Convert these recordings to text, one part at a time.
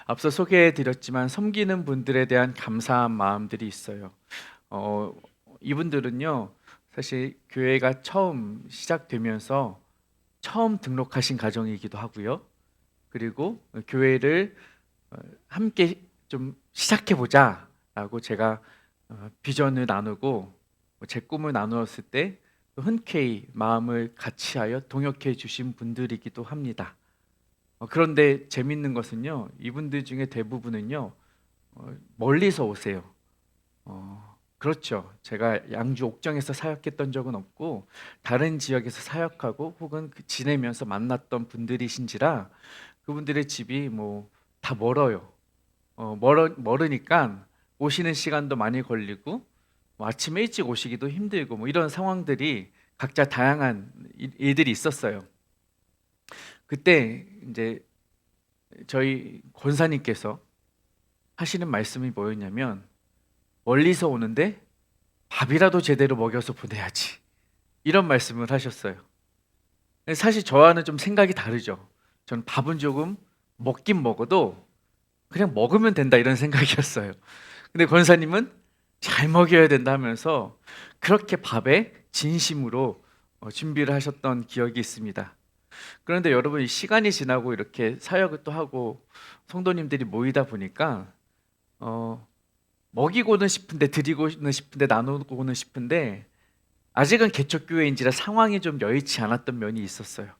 앞서 소개해드렸지만 섬기는 분들에 대한 감사한 마음들이 있어요. 어, 이분들은요, 사실 교회가 처음 시작되면서 처음 등록하신 가정이기도 하고요. 그리고 교회를 함께 좀 시작해보자라고 제가 비전을 나누고 제 꿈을 나누었을 때 흔쾌히 마음을 같이하여 동역해 주신 분들이기도 합니다. 그런데 재밌는 것은요, 이분들 중에 대부분은요, 멀리서 오세요. 그렇죠. 제가 양주 옥정에서 사역했던 적은 없고 다른 지역에서 사역하고 혹은 지내면서 만났던 분들이신지라 그분들의 집이 뭐 다 멀어요. 멀으니까 오시는 시간도 많이 걸리고 뭐 아침에 일찍 오시기도 힘들고 뭐 이런 상황들이 각자 다양한 일들이 있었어요. 그때 이제 저희 권사님께서 하시는 말씀이 뭐였냐면 멀리서 오는데 밥이라도 제대로 먹여서 보내야지. 이런 말씀을 하셨어요. 사실 저와는 좀 생각이 다르죠. 저는 밥은 조금 먹긴 먹어도 그냥 먹으면 된다 이런 생각이었어요. 근데 권사님은 잘 먹여야 된다 하면서 그렇게 밥에 진심으로 준비를 하셨던 기억이 있습니다. 그런데 여러분, 이 시간이 지나고 이렇게 사역을 또 하고 성도님들이 모이다 보니까 어, 먹이고는 싶은데 드리고는 싶은데 나누고는 싶은데 아직은 개척교회인지라 상황이 좀 여의치 않았던 면이 있었어요.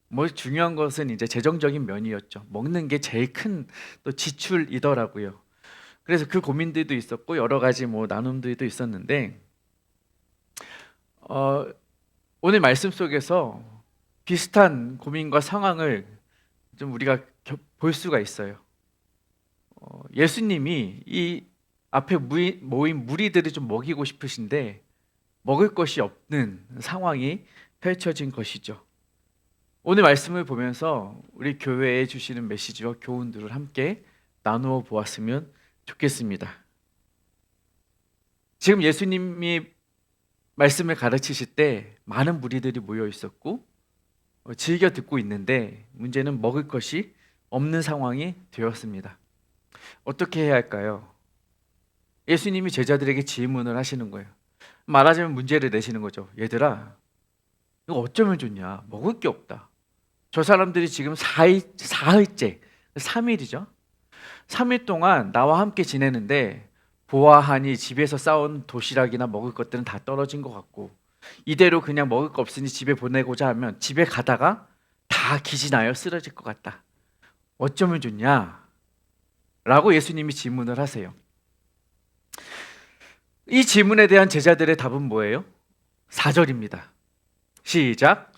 뭐 중요한 것은 이제 재정적인 면이었죠. 먹는 게 제일 큰 또 지출이더라고요. 그래서 그 고민들도 있었고 여러 가지 뭐 나눔들도 있었는데 어, 오늘 말씀 속에서 비슷한 고민과 상황을 좀 우리가 볼 수가 있어요. 예수님이 이 앞에 모인 무리들을 좀 먹이고 싶으신데 먹을 것이 없는 상황이 펼쳐진 것이죠. 오늘 말씀을 보면서 우리 교회에 주시는 메시지와 교훈들을 함께 나누어 보았으면 좋겠습니다. 지금 예수님이 말씀을 가르치실 때 많은 무리들이 모여 있었고 즐겨 듣고 있는데 문제는 먹을 것이 없는 상황이 되었습니다. 어떻게 해야 할까요? 예수님이 제자들에게 질문을 하시는 거예요. 말하자면 문제를 내시는 거죠. 얘들아, 이거 어쩌면 좋냐? 먹을 게 없다. 저 사람들이 지금 사흘째, 3일이죠. 3일 동안 나와 함께 지내는데 보아하니 집에서 싸온 도시락이나 먹을 것들은 다 떨어진 것 같고 이대로 그냥 먹을 거 없으니 집에 보내고자 하면 집에 가다가 다 기진하여 쓰러질 것 같다. 어쩌면 좋냐? 라고 예수님이 질문을 하세요. 이 질문에 대한 제자들의 답은 뭐예요? 4절입니다. 시작.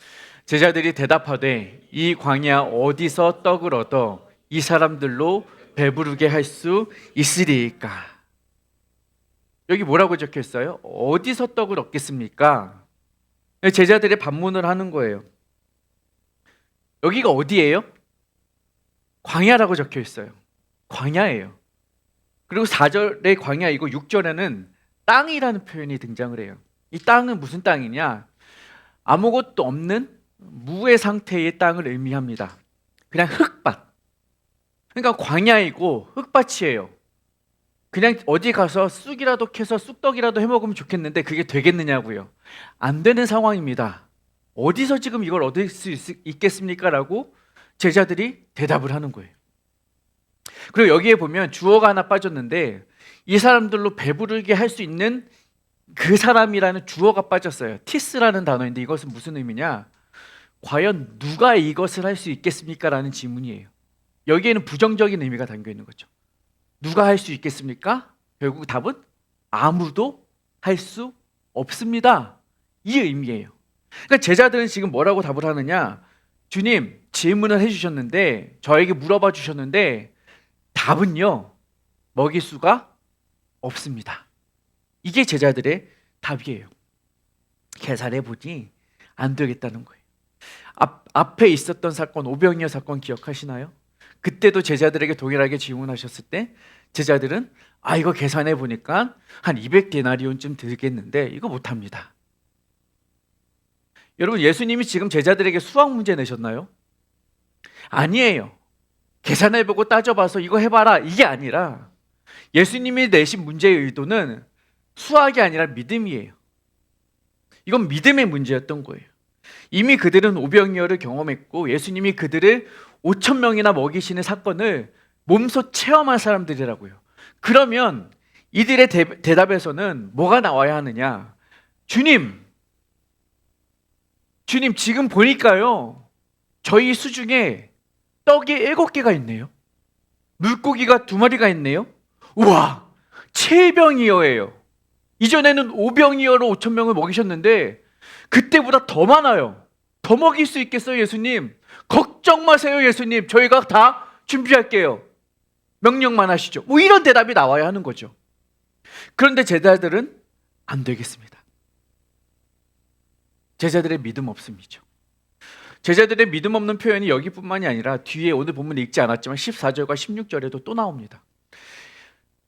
제자들이 대답하되 이 광야 어디서 떡을 얻어 이 사람들로 배부르게 할 수 있으리까? 여기 뭐라고 적혀 있어요? 어디서 떡을 얻겠습니까? 제자들의 반문을 하는 거예요. 여기가 어디예요? 광야라고 적혀 있어요. 광야예요. 그리고 4절에 광야이고 6절에는 땅이라는 표현이 등장을 해요. 이 땅은 무슨 땅이냐? 아무것도 없는 무의 상태의 땅을 의미합니다. 그냥 흙밭. 그러니까 광야이고 흙밭이에요. 그냥 어디 가서 쑥이라도 캐서 쑥떡이라도 해 먹으면 좋겠는데 그게 되겠느냐고요. 안 되는 상황입니다. 어디서 지금 이걸 얻을 수 있겠습니까? 라고 제자들이 대답을 하는 거예요. 그리고 여기에 보면 주어가 하나 빠졌는데 이 사람들로 배부르게 할 수 있는 그 사람이라는 주어가 빠졌어요. 티스라는 단어인데 이것은 무슨 의미냐? 과연 누가 이것을 할 수 있겠습니까? 라는 질문이에요. 여기에는 부정적인 의미가 담겨 있는 거죠. 누가 할 수 있겠습니까? 결국 답은 아무도 할 수 없습니다. 이 의미예요. 그러니까 제자들은 지금 뭐라고 답을 하느냐? 주님, 질문을 해주셨는데 저에게 물어봐 주셨는데 답은요, 먹일 수가 없습니다. 이게 제자들의 답이에요. 계산해 보니 안 되겠다는 거예요. 앞에 있었던 사건, 오병이어 사건 기억하시나요? 그때도 제자들에게 동일하게 질문하셨을 때 제자들은 이거 계산해 보니까 한 200데나리온쯤 들겠는데 이거 못합니다. 여러분, 예수님이 지금 제자들에게 수학 문제 내셨나요? 아니에요. 계산해보고 따져봐서 이거 해봐라 이게 아니라 예수님이 내신 문제의 의도는 수학이 아니라 믿음이에요. 이건 믿음의 문제였던 거예요. 이미 그들은 오병이어를 경험했고 예수님이 그들을 5천 명이나 먹이시는 사건을 몸소 체험한 사람들이라고요. 그러면 이들의 대답에서는 뭐가 나와야 하느냐? 주님 지금 보니까요 저희 수중에 떡이 7개가 있네요. 물고기가 2마리가 있네요. 우와, 7병이어예요. 이전에는 5병이어로 5천 명을 먹이셨는데 그때보다 더 많아요. 더 먹일 수 있겠어요, 예수님? 걱정 마세요, 예수님. 저희가 다 준비할게요. 명령만 하시죠. 뭐 이런 대답이 나와야 하는 거죠. 그런데 제자들은 안 되겠습니다. 제자들의 믿음 없음이죠. 제자들의 믿음 없는 표현이 여기뿐만이 아니라 뒤에 오늘 본문 읽지 않았지만 14절과 16절에도 또 나옵니다.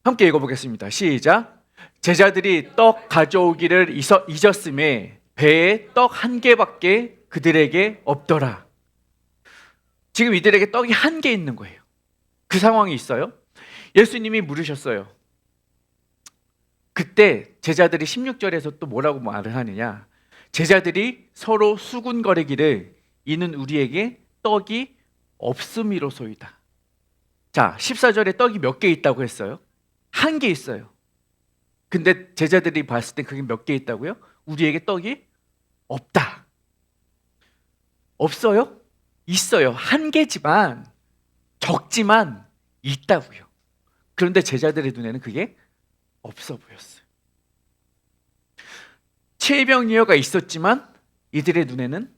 함께 읽어보겠습니다. 시작. 제자들이 떡 가져오기를 잊었음에 배에 떡 1개밖에 그들에게 없더라. 지금 이들에게 떡이 1개 있는 거예요. 그 상황이 있어요. 예수님이 물으셨어요. 그때 제자들이 16절에서 또 뭐라고 말을 하느냐? 제자들이 서로 수군거리기를 이는 우리에게 떡이 없음이로소이다. 자, 14절에 떡이 몇 개 있다고 했어요? 1개 있어요. 근데 제자들이 봤을 때 그게 몇 개 있다고요? 우리에게 떡이 없다. 없어요? 있어요. 1개지만 적지만 있다고요. 그런데 제자들의 눈에는 그게 없어 보였어요. 7병이어가 있었지만 이들의 눈에는,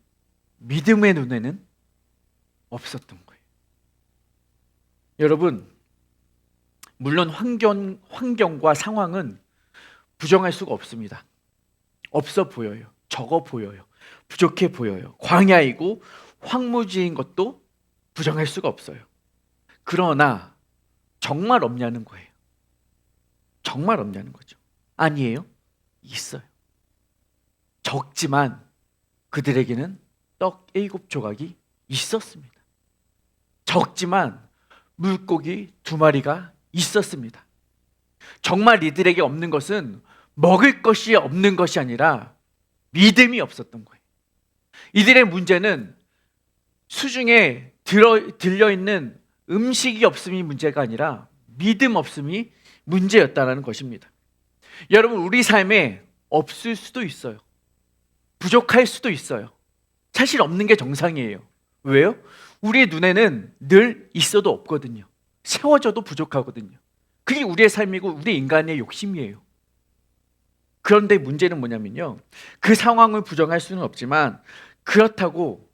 믿음의 눈에는 없었던 거예요. 여러분, 물론 환경과 상황은 부정할 수가 없습니다. 없어 보여요. 적어 보여요. 부족해 보여요. 광야이고 황무지인 것도 부정할 수가 없어요. 그러나 정말 없냐는 거예요. 정말 없냐는 거죠. 아니에요. 있어요. 적지만 그들에게는 떡 7조각이 있었습니다. 적지만 물고기 2마리가 있었습니다. 정말 이들에게 없는 것은 먹을 것이 없는 것이 아니라 믿음이 없었던 거예요. 이들의 문제는 수중에 들려있는 음식이 없음이 문제가 아니라 믿음 없음이 문제였다는 것입니다. 여러분, 우리 삶에 없을 수도 있어요. 부족할 수도 있어요. 사실 없는 게 정상이에요. 왜요? 우리의 눈에는 늘 있어도 없거든요. 세워져도 부족하거든요. 그게 우리의 삶이고 우리 인간의 욕심이에요. 그런데 문제는 뭐냐면요, 그 상황을 부정할 수는 없지만 그렇다고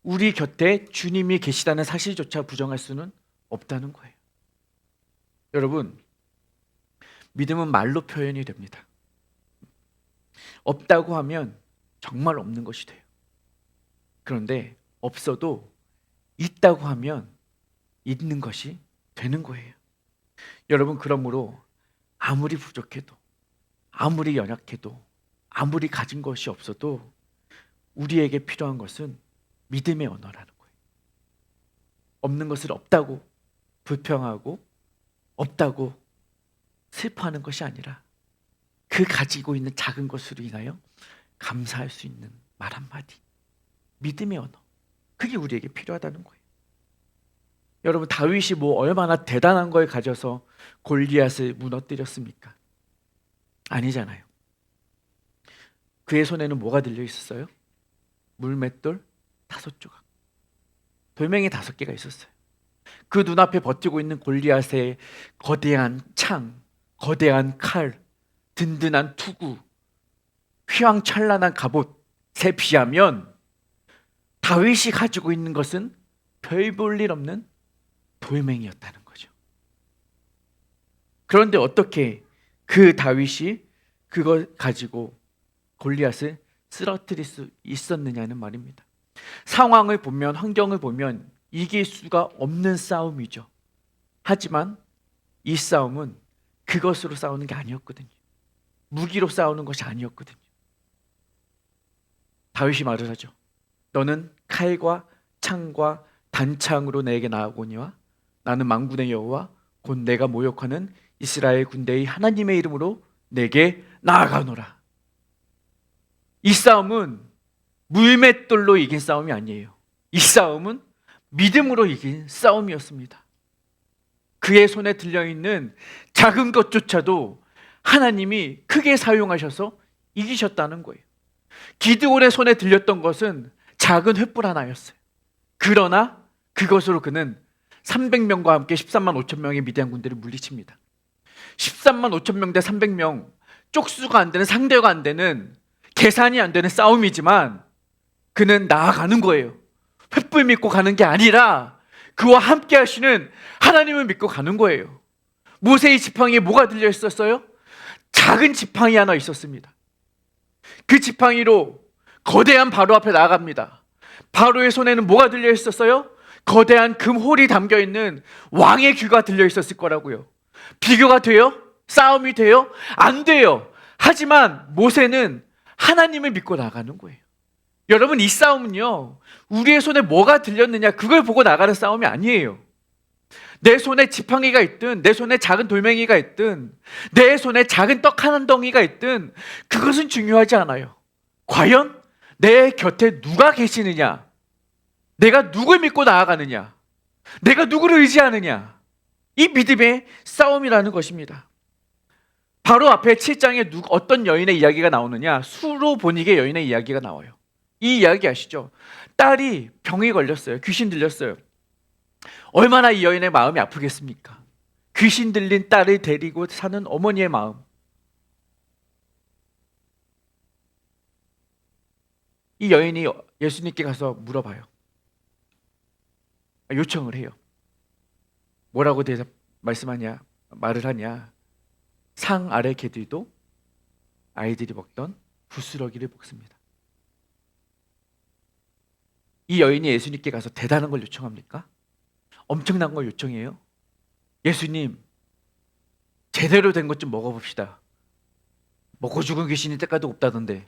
우리 곁에 주님이 계시다는 사실조차 부정할 수는 없다는 거예요. 여러분, 믿음은 말로 표현이 됩니다. 없다고 하면 정말 없는 것이 돼요. 그런데 없어도 있다고 하면 있는 것이 되는 거예요. 여러분, 그러므로 아무리 부족해도, 아무리 연약해도, 아무리 가진 것이 없어도 우리에게 필요한 것은 믿음의 언어라는 거예요. 없는 것을 없다고 불평하고 없다고 슬퍼하는 것이 아니라 그 가지고 있는 작은 것으로 인하여 감사할 수 있는 말 한마디, 믿음의 언어, 그게 우리에게 필요하다는 거예요. 여러분, 다윗이 뭐 얼마나 대단한 걸 가져서 골리앗을 무너뜨렸습니까? 아니잖아요. 그의 손에는 뭐가 들려 있었어요? 물맷돌 5조각, 돌멩이 5개가 있었어요. 그 눈앞에 버티고 있는 골리앗의 거대한 창, 거대한 칼, 든든한 투구, 휘황찬란한 갑옷에 비하면 다윗이 가지고 있는 것은 별 볼 일 없는 돌멩이였다는 거죠. 그런데 어떻게 그 다윗이 그걸 가지고 골리앗을 쓰러뜨릴 수 있었느냐는 말입니다. 상황을 보면, 환경을 보면 이길 수가 없는 싸움이죠. 하지만 이 싸움은 그것으로 싸우는 게 아니었거든요. 무기로 싸우는 것이 아니었거든요. 다윗이 말을 하죠. 너는 칼과 창과 단창으로 내게 나아오니와 나는 만군의 여호와 곧 내가 모욕하는 이스라엘 군대의 하나님의 이름으로 내게 나아가노라. 이 싸움은 물맷돌로 이긴 싸움이 아니에요. 이 싸움은 믿음으로 이긴 싸움이었습니다. 그의 손에 들려있는 작은 것조차도 하나님이 크게 사용하셔서 이기셨다는 거예요. 기드온의 손에 들렸던 것은 작은 횃불 하나였어요. 그러나 그것으로 그는 300명과 함께 13만 5천 명의 미디안 군대를 물리칩니다. 13만 5천 명 대 300명, 쪽수가 안 되는, 상대가 안 되는, 계산이 안 되는 싸움이지만 그는 나아가는 거예요. 횃불 믿고 가는 게 아니라 그와 함께 하시는 하나님을 믿고 가는 거예요. 모세의 지팡이에 뭐가 들려 있었어요? 작은 지팡이 하나 있었습니다. 그 지팡이로 거대한 바로 앞에 나아갑니다. 바로의 손에는 뭐가 들려 있었어요? 거대한 금홀이 담겨 있는 왕의 귀가 들려 있었을 거라고요. 비교가 돼요? 싸움이 돼요? 안 돼요. 하지만 모세는 하나님을 믿고 나가는 거예요. 여러분, 이 싸움은요, 우리의 손에 뭐가 들렸느냐 그걸 보고 나가는 싸움이 아니에요. 내 손에 지팡이가 있든, 내 손에 작은 돌멩이가 있든, 내 손에 작은 떡 한 덩이가 있든 그것은 중요하지 않아요. 과연 내 곁에 누가 계시느냐, 내가 누굴 믿고 나아가느냐, 내가 누구를 의지하느냐, 이 믿음의 싸움이라는 것입니다. 바로 앞에 7장에 어떤 여인의 이야기가 나오느냐, 수로보니게 여인의 이야기가 나와요. 이 이야기 아시죠? 딸이 병에 걸렸어요. 귀신 들렸어요. 얼마나 이 여인의 마음이 아프겠습니까? 귀신 들린 딸을 데리고 사는 어머니의 마음. 이 여인이 예수님께 가서 물어봐요. 요청을 해요. 뭐라고 말을 하냐? 상 아래 개들도 아이들이 먹던 부스러기를 먹습니다. 이 여인이 예수님께 가서 대단한 걸 요청합니까? 엄청난 걸 요청해요. 예수님, 제대로 된 것 좀 먹어봅시다. 먹고 죽은 귀신이 때까지 없다던데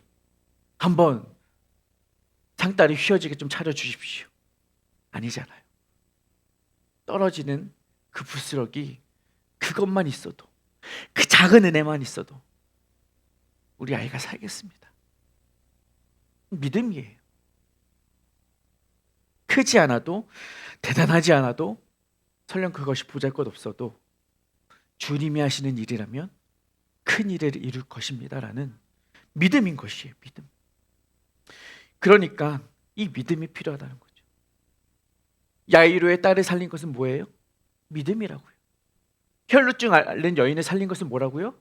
한번 상다리 휘어지게 좀 차려주십시오. 아니잖아요. 떨어지는 그 부스러기, 그것만 있어도, 그 작은 은혜만 있어도 우리 아이가 살겠습니다. 믿음이에요. 크지 않아도, 대단하지 않아도, 설령 그것이 보잘것없어도 주님이 하시는 일이라면 큰 일을 이룰 것입니다라는 믿음인 것이에요. 믿음. 그러니까 이 믿음이 필요하다는 거죠. 야이로의 딸을 살린 것은 뭐예요? 믿음이라고요. 혈루증 앓는 여인을 살린 것은 뭐라고요?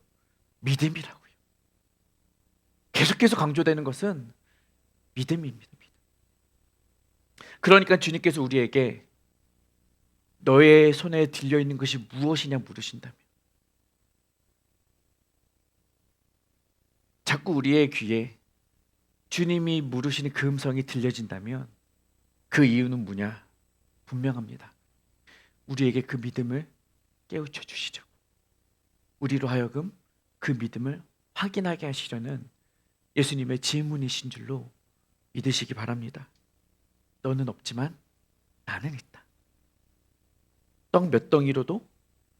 믿음이라고요. 계속해서 강조되는 것은 믿음입니다. 그러니까 주님께서 우리에게 너의 손에 들려있는 것이 무엇이냐 물으신다면, 자꾸 우리의 귀에 주님이 물으시는 그 음성이 들려진다면 그 이유는 뭐냐? 분명합니다. 우리에게 그 믿음을 깨우쳐 주시려고, 우리로 하여금 그 믿음을 확인하게 하시려는 예수님의 질문이신 줄로 믿으시기 바랍니다. 너는 없지만 나는 있다. 떡 몇 덩이로도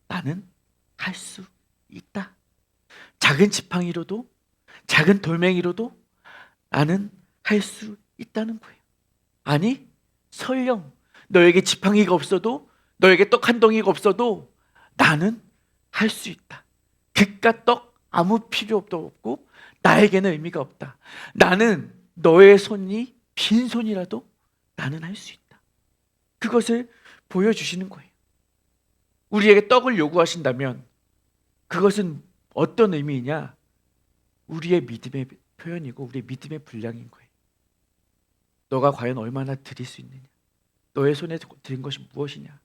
나는 할 수 있다. 작은 지팡이로도, 작은 돌멩이로도 나는 할 수 있다는 거예요. 아니, 설령 너에게 지팡이가 없어도, 너에게 떡 한 덩이가 없어도 나는 할 수 있다. 그깟 떡 아무 필요 없고 나에게는 의미가 없다. 나는 너의 손이 빈손이라도 나는 할 수 있다. 그것을 보여주시는 거예요. 우리에게 떡을 요구하신다면 그것은 어떤 의미이냐? 우리의 믿음의 표현이고 우리의 믿음의 분량인 거예요. 너가 과연 얼마나 드릴 수 있느냐? 너의 손에 드린 것이 무엇이냐?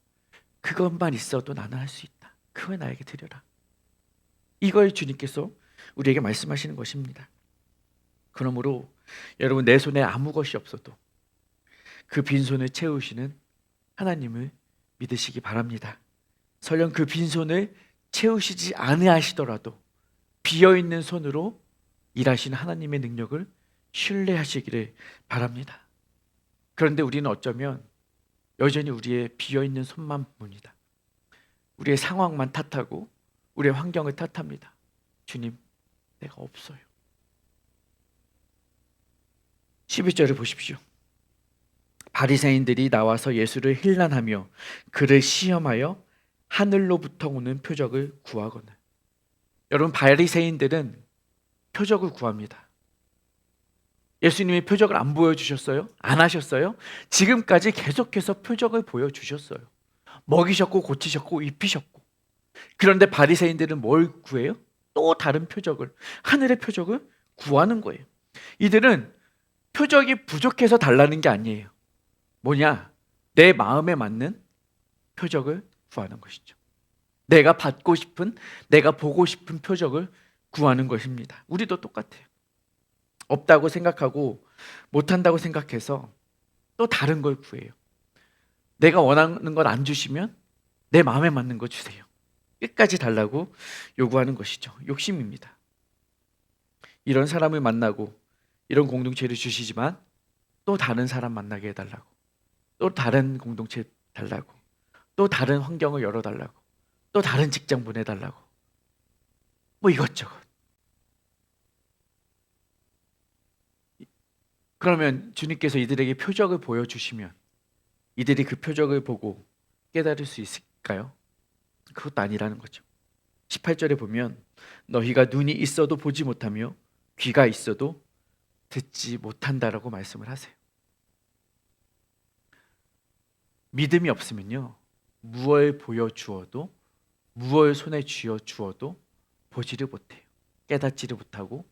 그것만 있어도 나는 할 수 있다. 그걸 나에게 드려라. 이걸 주님께서 우리에게 말씀하시는 것입니다. 그러므로 여러분, 내 손에 아무 것이 없어도 그 빈손을 채우시는 하나님을 믿으시기 바랍니다. 설령 그 빈손을 채우시지 아니하시더라도 비어있는 손으로 일하시는 하나님의 능력을 신뢰하시기를 바랍니다. 그런데 우리는 어쩌면 여전히 우리의 비어있는 손만 봅니다. 우리의 상황만 탓하고 우리의 환경을 탓합니다. 주님, 내가 없어요. 12절을 보십시오. 바리새인들이 나와서 예수를 힐난하며 그를 시험하여 하늘로부터 오는 표적을 구하거늘. 여러분, 바리새인들은 표적을 구합니다. 예수님이 표적을 안 보여주셨어요? 안 하셨어요? 지금까지 계속해서 표적을 보여주셨어요. 먹이셨고 고치셨고 입히셨고. 그런데 바리새인들은 뭘 구해요? 또 다른 표적을, 하늘의 표적을 구하는 거예요. 이들은 표적이 부족해서 달라는 게 아니에요. 뭐냐? 내 마음에 맞는 표적을 구하는 것이죠. 내가 받고 싶은, 내가 보고 싶은 표적을 구하는 것입니다. 우리도 똑같아요. 없다고 생각하고 못한다고 생각해서 또 다른 걸 구해요. 내가 원하는 걸 안 주시면 내 마음에 맞는 거 주세요. 끝까지 달라고 요구하는 것이죠. 욕심입니다. 이런 사람을 만나고 이런 공동체를 주시지만 또 다른 사람 만나게 해달라고, 또 다른 공동체 달라고, 또 다른 환경을 열어달라고, 또 다른 직장 보내달라고, 뭐 이것저것. 그러면 주님께서 이들에게 표적을 보여주시면 이들이 그 표적을 보고 깨달을 수 있을까요? 그것도 아니라는 거죠. 18절에 보면 너희가 눈이 있어도 보지 못하며 귀가 있어도 듣지 못한다라고 말씀을 하세요. 믿음이 없으면요, 무엇을 보여주어도, 무엇을 손에 쥐어 주어도 보지를 못해요. 깨닫지를 못하고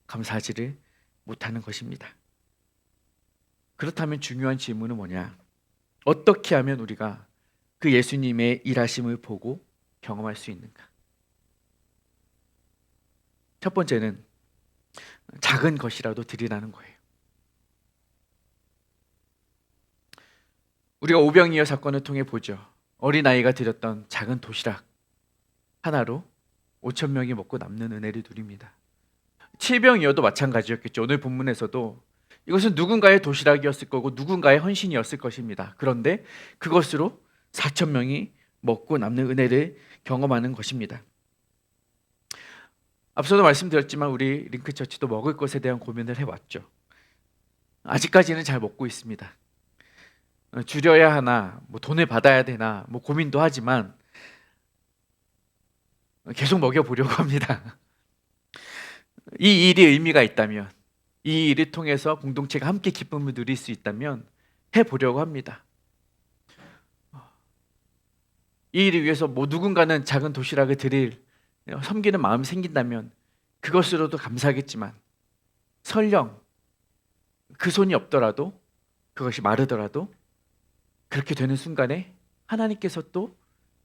감사하지를 못하는 것입니다. 그렇다면 중요한 질문은 뭐냐? 어떻게 하면 우리가 그 예수님의 일하심을 보고 경험할 수 있는가? 첫 번째는 작은 것이라도 드리라는 거예요. 우리가 오병이어 사건을 통해 보죠. 어린아이가 드렸던 작은 도시락 하나로 5천 명이 먹고 남는 은혜를 누립니다. 칠병이어도 마찬가지였겠죠. 오늘 본문에서도 이것은 누군가의 도시락이었을 거고 누군가의 헌신이었을 것입니다. 그런데 그것으로 4천 명이 먹고 남는 은혜를 경험하는 것입니다. 앞서도 말씀드렸지만 우리 링크처치도 먹을 것에 대한 고민을 해왔죠. 아직까지는 잘 먹고 있습니다. 줄여야 하나, 뭐 돈을 받아야 되나, 뭐 고민도 하지만 계속 먹여보려고 합니다. 이 일이 의미가 있다면, 이 일을 통해서 공동체가 함께 기쁨을 누릴 수 있다면 해보려고 합니다. 이 일을 위해서 뭐 누군가는 작은 도시락을 드릴 섬기는 마음이 생긴다면 그것으로도 감사하겠지만, 설령 그 손이 없더라도, 그것이 마르더라도 그렇게 되는 순간에 하나님께서 또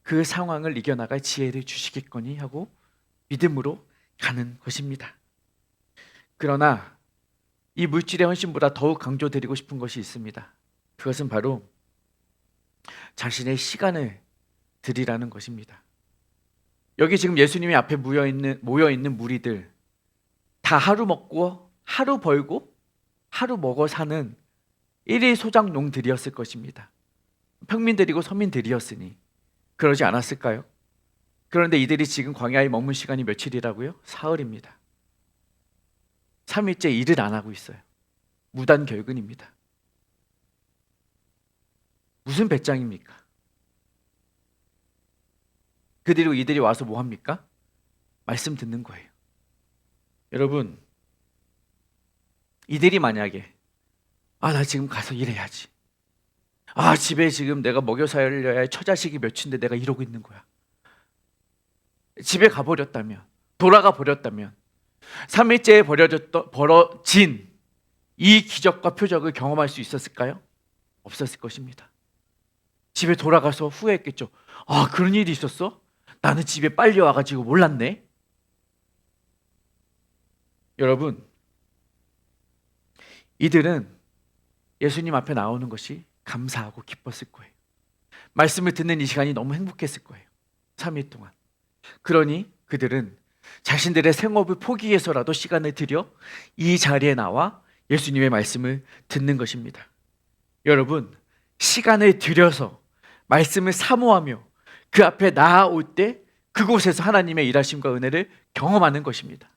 그 상황을 이겨나갈 지혜를 주시겠거니 하고 믿음으로 가는 것입니다. 그러나 이 물질의 헌신보다 더욱 강조드리고 싶은 것이 있습니다. 그것은 바로 자신의 시간을 드리라는 것입니다. 여기 지금 예수님이 앞에 모여있는 무리들 다 하루 먹고 하루 벌고 하루 먹어 사는 일일 소작농들이었을 것입니다. 평민들이고 서민들이었으니 그러지 않았을까요? 그런데 이들이 지금 광야에 머문 시간이 며칠이라고요? 사흘입니다. 3일째 일을 안 하고 있어요. 무단결근입니다. 무슨 배짱입니까? 그리고 이들이 와서 뭐 합니까? 말씀 듣는 거예요. 여러분, 이들이 만약에 나 지금 가서 일해야지. 집에 지금 내가 먹여 살려야 할 처자식이 몇인데 내가 이러고 있는 거야. 집에 가버렸다면, 돌아가 버렸다면 3일째에 벌어진 이 기적과 표적을 경험할 수 있었을까요? 없었을 것입니다. 집에 돌아가서 후회했겠죠. 그런 일이 있었어? 나는 집에 빨리 와가지고 몰랐네. 여러분, 이들은 예수님 앞에 나오는 것이 감사하고 기뻤을 거예요. 말씀을 듣는 이 시간이 너무 행복했을 거예요. 3일 동안. 그러니 그들은 자신들의 생업을 포기해서라도 시간을 들여 이 자리에 나와 예수님의 말씀을 듣는 것입니다. 여러분, 시간을 들여서 말씀을 사모하며 그 앞에 나아올 때 그곳에서 하나님의 일하심과 은혜를 경험하는 것입니다.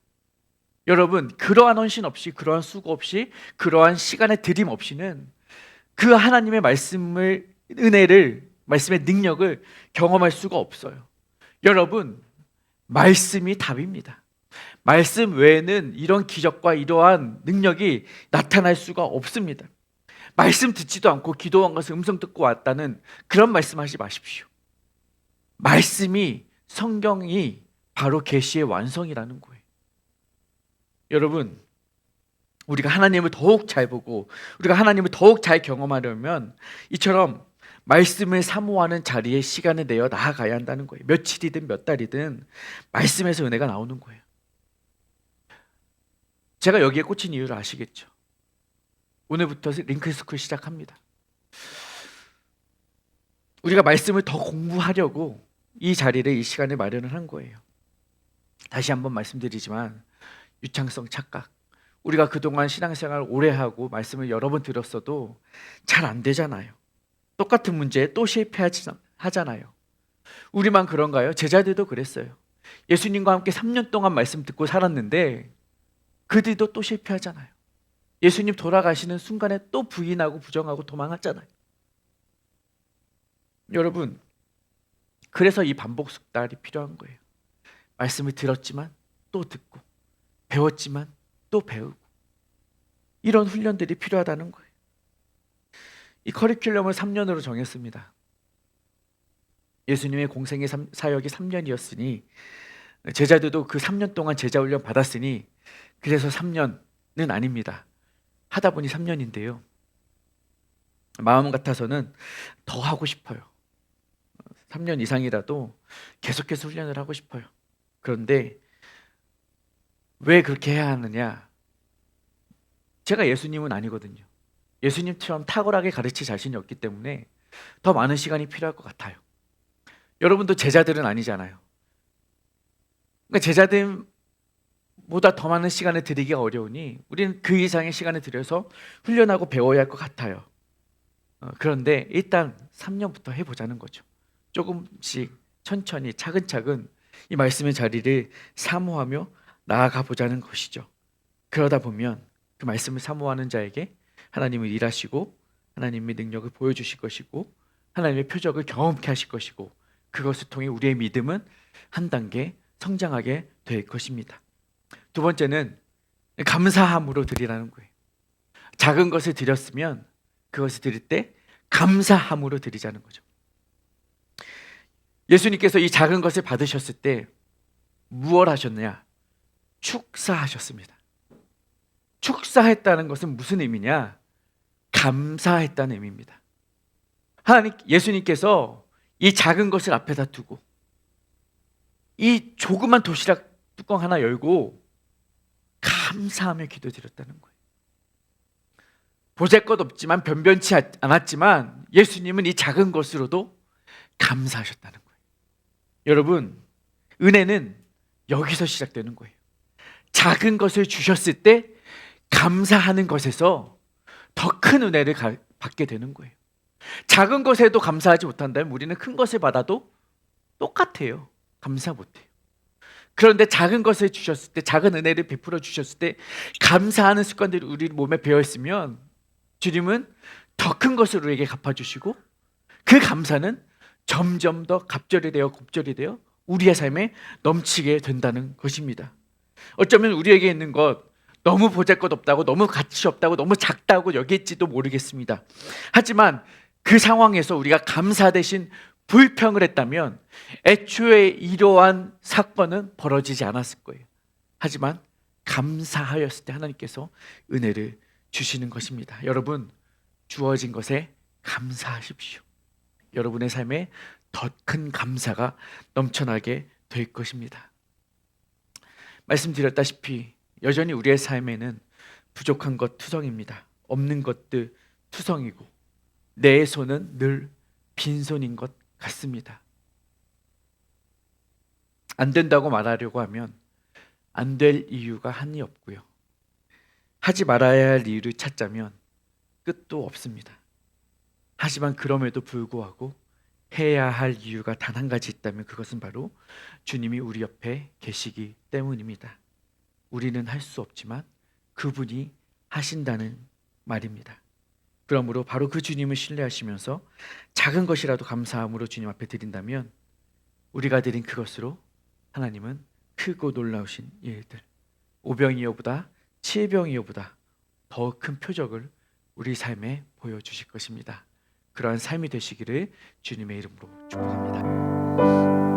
여러분, 그러한 헌신 없이, 그러한 수고 없이, 그러한 시간의 들임 없이는 그 하나님의 말씀을, 은혜를, 말씀의 능력을 경험할 수가 없어요. 여러분, 말씀이 답입니다. 말씀 외에는 이런 기적과 이러한 능력이 나타날 수가 없습니다. 말씀 듣지도 않고 기도한 것을 음성 듣고 왔다는 그런 말씀하지 마십시오. 말씀이, 성경이 바로 계시의 완성이라는 거예요. 여러분, 우리가 하나님을 더욱 잘 보고 우리가 하나님을 더욱 잘 경험하려면 이처럼 말씀을 사모하는 자리에 시간을 내어 나아가야 한다는 거예요. 며칠이든 몇 달이든 말씀에서 은혜가 나오는 거예요. 제가 여기에 꽂힌 이유를 아시겠죠? 오늘부터 링크스쿨 시작합니다. 우리가 말씀을 더 공부하려고 이 자리를, 이 시간을 마련을 한 거예요. 다시 한번 말씀드리지만 유창성 착각, 우리가 그동안 신앙생활을 오래 하고 말씀을 여러 번 들었어도 잘 안 되잖아요. 똑같은 문제에 또 실패하잖아요. 우리만 그런가요? 제자들도 그랬어요. 예수님과 함께 3년 동안 말씀 듣고 살았는데 그들도 또 실패하잖아요. 예수님 돌아가시는 순간에 또 부인하고 부정하고 도망했잖아요. 여러분, 그래서 이 반복 숙달이 필요한 거예요. 말씀을 들었지만 또 듣고, 배웠지만 또 배우고, 이런 훈련들이 필요하다는 거예요. 이 커리큘럼을 3년으로 정했습니다. 예수님의 공생의 사역이 3년이었으니 제자들도 그 3년 동안 제자 훈련 받았으니 그래서 3년은 아닙니다. 하다 보니 3년인데요. 마음 같아서는 더 하고 싶어요. 3년 이상이라도 계속해서 훈련을 하고 싶어요. 그런데 왜 그렇게 해야 하느냐? 제가 예수님은 아니거든요. 예수님처럼 탁월하게 가르칠 자신이 없기 때문에 더 많은 시간이 필요할 것 같아요. 여러분도 제자들은 아니잖아요. 그러니까 제자들보다 더 많은 시간을 들이기가 어려우니 우리는 그 이상의 시간을 들여서 훈련하고 배워야 할 것 같아요. 그런데 일단 3년부터 해보자는 거죠. 조금씩 천천히 차근차근 이 말씀의 자리를 사모하며 나아가 보자는 것이죠. 그러다 보면 그 말씀을 사모하는 자에게 하나님을 일하시고 하나님의 능력을 보여주실 것이고 하나님의 표적을 경험케 하실 것이고 그것을 통해 우리의 믿음은 한 단계 성장하게 될 것입니다. 두 번째는 감사함으로 드리라는 거예요. 작은 것을 드렸으면 그것을 드릴 때 감사함으로 드리자는 거죠. 예수님께서 이 작은 것을 받으셨을 때 무엇 하셨느냐? 축사하셨습니다. 축사했다는 것은 무슨 의미냐? 감사했다는 의미입니다. 예수님께서 이 작은 것을 앞에다 두고 이 조그만 도시락 뚜껑 하나 열고 감사하며 기도드렸다는 거예요. 보잘것 없지만 변변치 않았지만 예수님은 이 작은 것으로도 감사하셨다는 거예요. 여러분, 은혜는 여기서 시작되는 거예요. 작은 것을 주셨을 때 감사하는 것에서 더 큰 은혜를 받게 되는 거예요. 작은 것에도 감사하지 못한다면 우리는 큰 것을 받아도 똑같아요. 감사 못해요. 그런데 작은 것을 주셨을 때, 작은 은혜를 베풀어 주셨을 때 감사하는 습관들이 우리 몸에 배어있으면 주님은 더 큰 것을 우리에게 갚아주시고 그 감사는 점점 더 갑절이 되어 곱절이 되어 우리의 삶에 넘치게 된다는 것입니다. 어쩌면 우리에게 있는 것 너무 보잘것없다고, 너무 가치 없다고, 너무 작다고 여길지도 모르겠습니다. 하지만 그 상황에서 우리가 감사 대신 불평을 했다면 애초에 이러한 사건은 벌어지지 않았을 거예요. 하지만 감사하였을 때 하나님께서 은혜를 주시는 것입니다. 여러분, 주어진 것에 감사하십시오. 여러분의 삶에 더 큰 감사가 넘쳐나게 될 것입니다. 말씀드렸다시피 여전히 우리의 삶에는 부족한 것 투성입니다. 없는 것들 투성이고 내 손은 늘 빈손인 것 같습니다. 안 된다고 말하려고 하면 안 될 이유가 한이 없고요. 하지 말아야 할 이유를 찾자면 끝도 없습니다. 하지만 그럼에도 불구하고 해야 할 이유가 단 한 가지 있다면 그것은 바로 주님이 우리 옆에 계시기 때문입니다. 우리는 할 수 없지만 그분이 하신다는 말입니다. 그러므로 바로 그 주님을 신뢰하시면서 작은 것이라도 감사함으로 주님 앞에 드린다면 우리가 드린 그것으로 하나님은 크고 놀라우신 일들, 오병이어보다 칠병이어보다 더 큰 표적을 우리 삶에 보여주실 것입니다. 그러한 삶이 되시기를 주님의 이름으로 축복합니다.